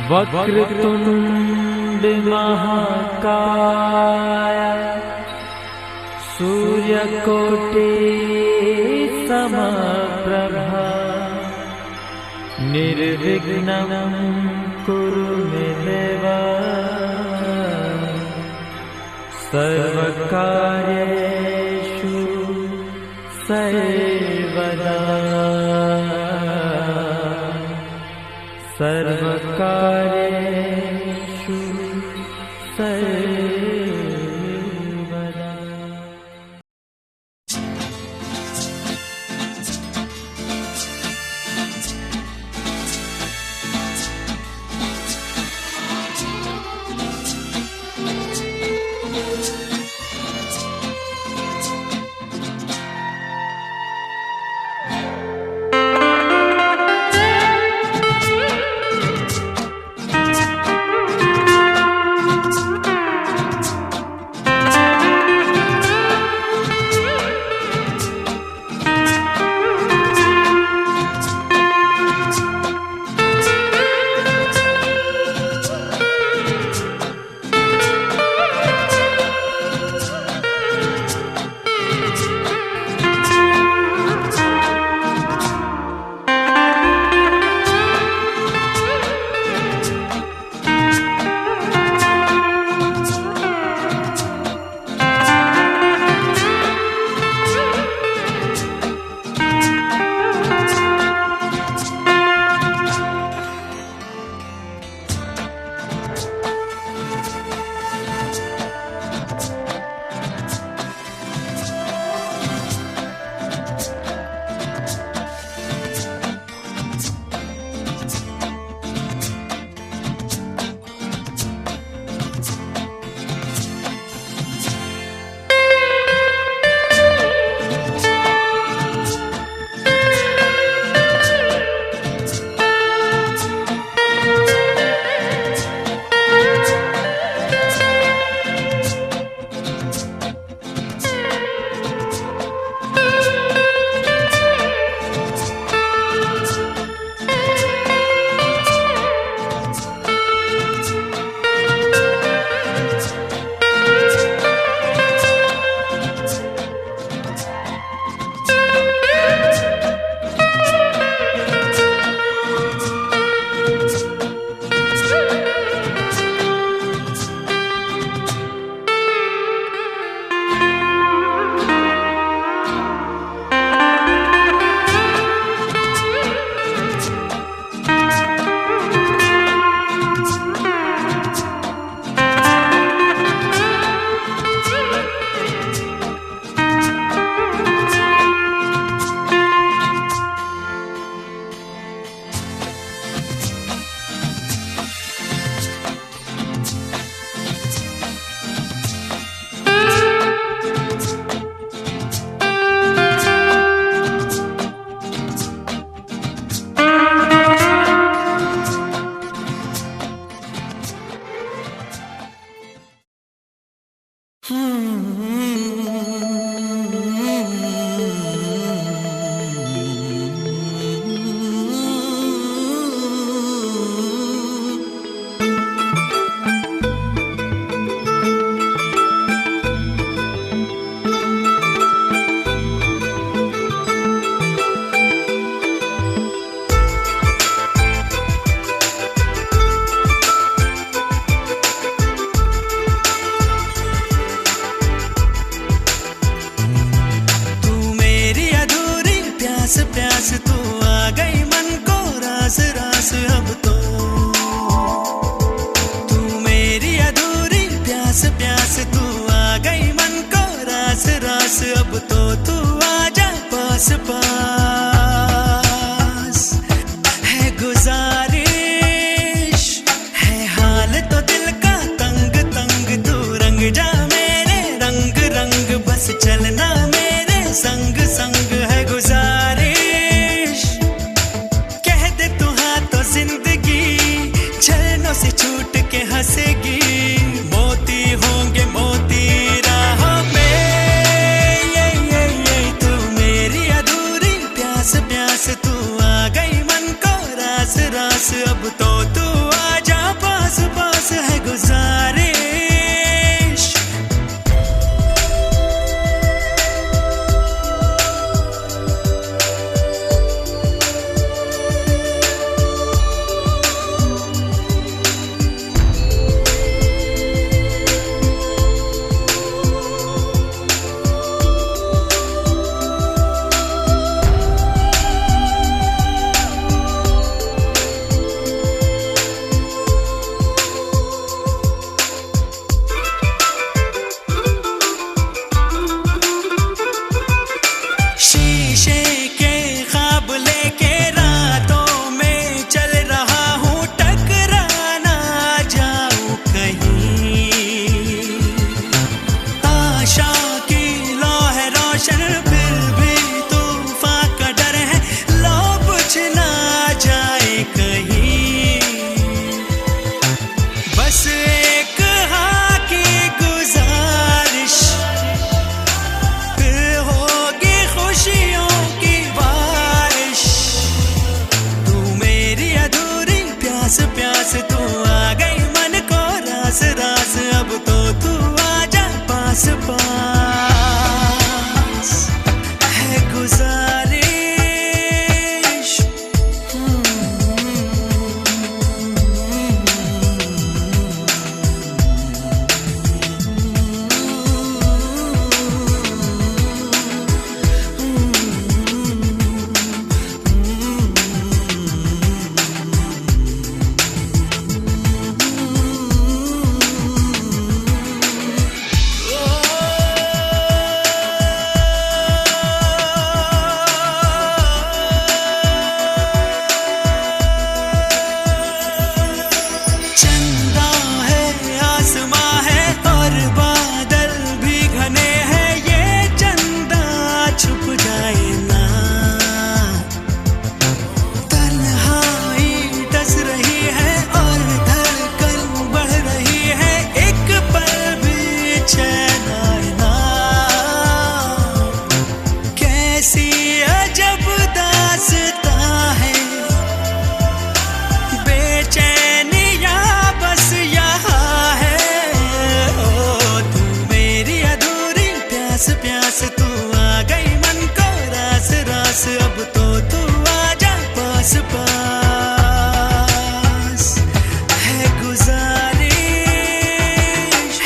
वक्रतुंड महाकाय सूर्यकोटि समप्रभा निर्विघ्नं कुरु मे देव सर्वकार्येषु सर्वदा सर्वकार्येषु सर्वदा। प्यास तू आ गई मन को रास रास अब तो तू मेरी अधूरी प्यास प्यास तू आ गई मन को रास रास अब तो तू आजा पास पास है गुजारिश है हाल तो दिल का तंग तंग तू रंग जा मेरे रंग रंग बस चलना मेरे संग संग है गुजारिश कह दे तू हाँ तो जिंदगी छलनों से छूट के हंसेगी मोती होंगे मोती राहों में ये तू मेरी अधूरी बस एक हाँ की गुजारिश, फिर होगी खुशियों की बारिश। तू मेरी अधूरी प्यास प्यास, तू आ गई मन को रास रास। अब तो तू आजा पास पास, है गुजारिश। चंदा है, आसमां है और बादल भी घने हैं। ये चंदा छुप जाए ना, तन्हाई डस रही है और धड़कन बढ़ रही है। एक पल भी चैन आए ना, कैसी अजब दास्तां है। बेचैनिया बस यहाँ है, ओ तू मेरी अधूरी प्यास प्यास। तू आ गई मन को रास रास, अब तो तू आजा पास पास, है गुजारिश।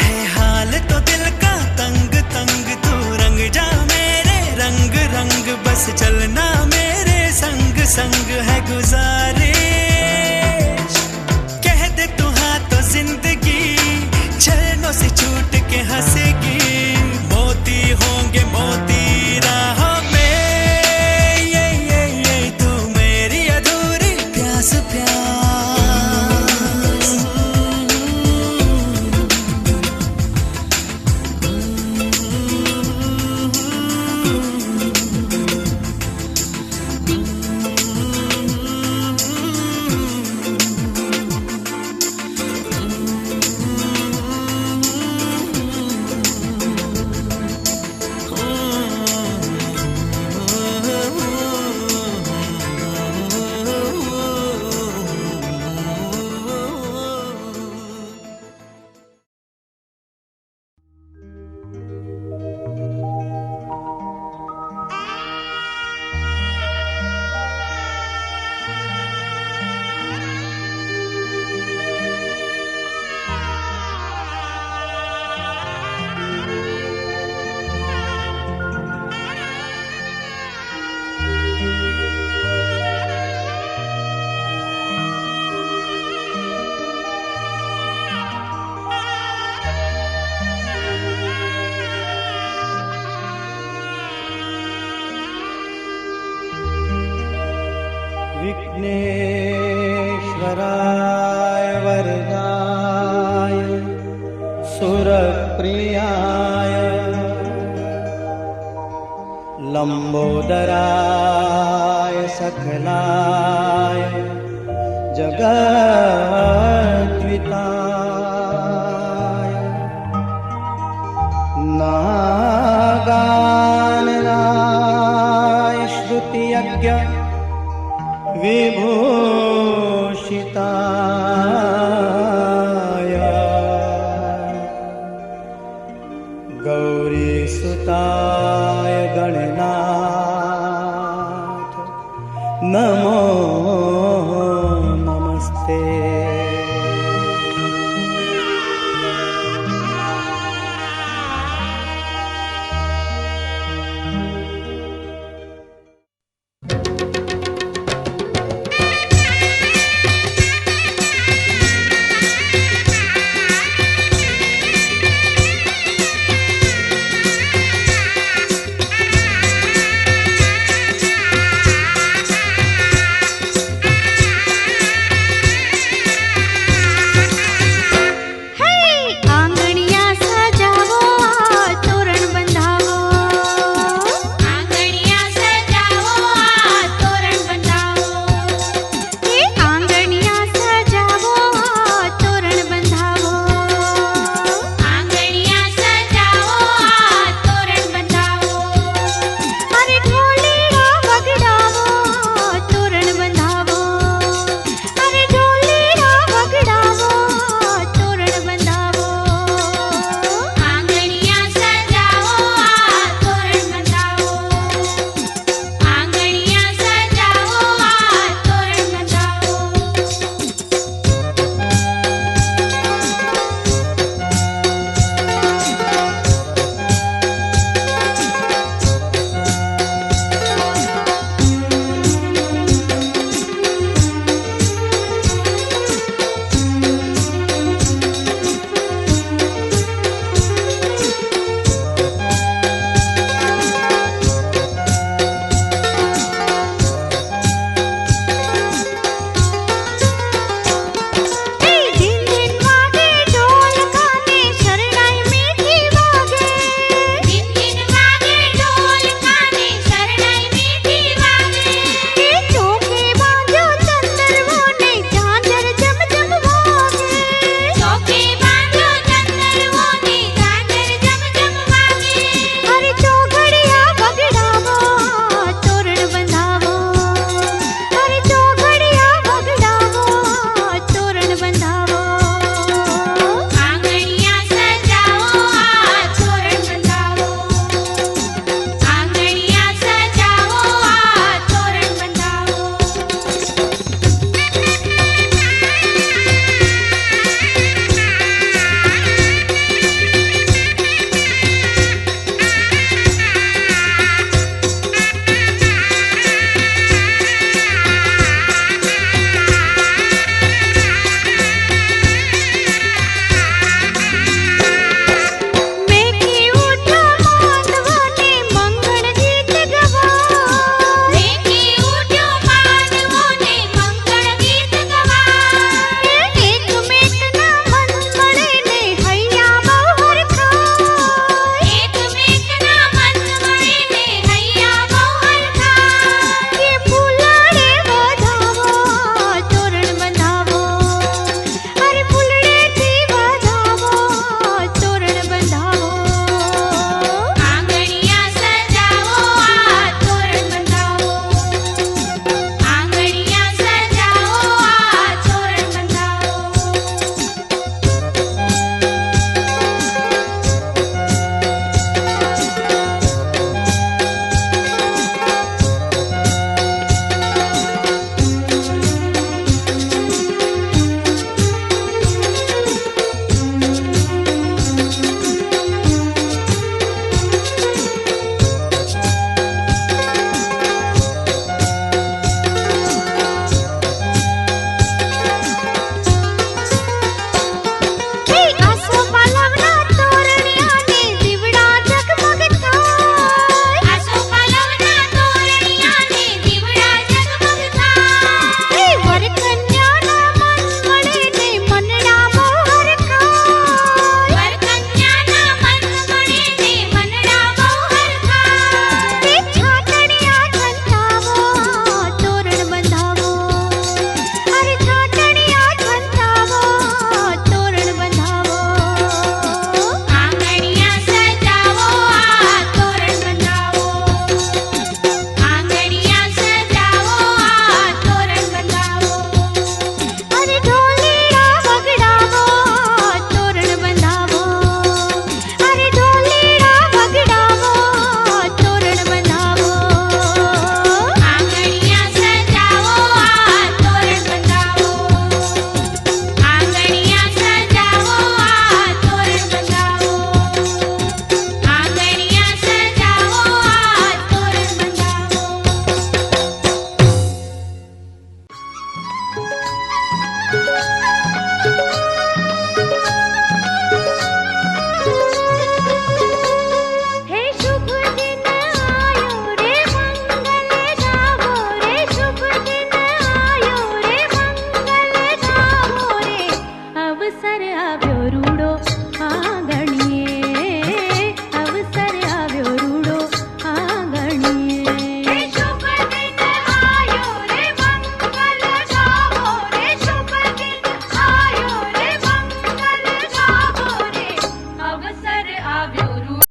है हाल तो दिल का तंग तंग, तू रंग जा मेरे रंग रंग। बस चलना मेरे संग संग, है गुजारिश। कह दे तू हाँ तो जिंदगी छलनों से छूट के हंसेगी। मोती होंगे मोती राहों में, ये तू मेरी अधूरी प्यास प्यास। विघ्नेश्वराय वरदाय सुरप्रियाय लंबोदराय सकलाय जगद्विताय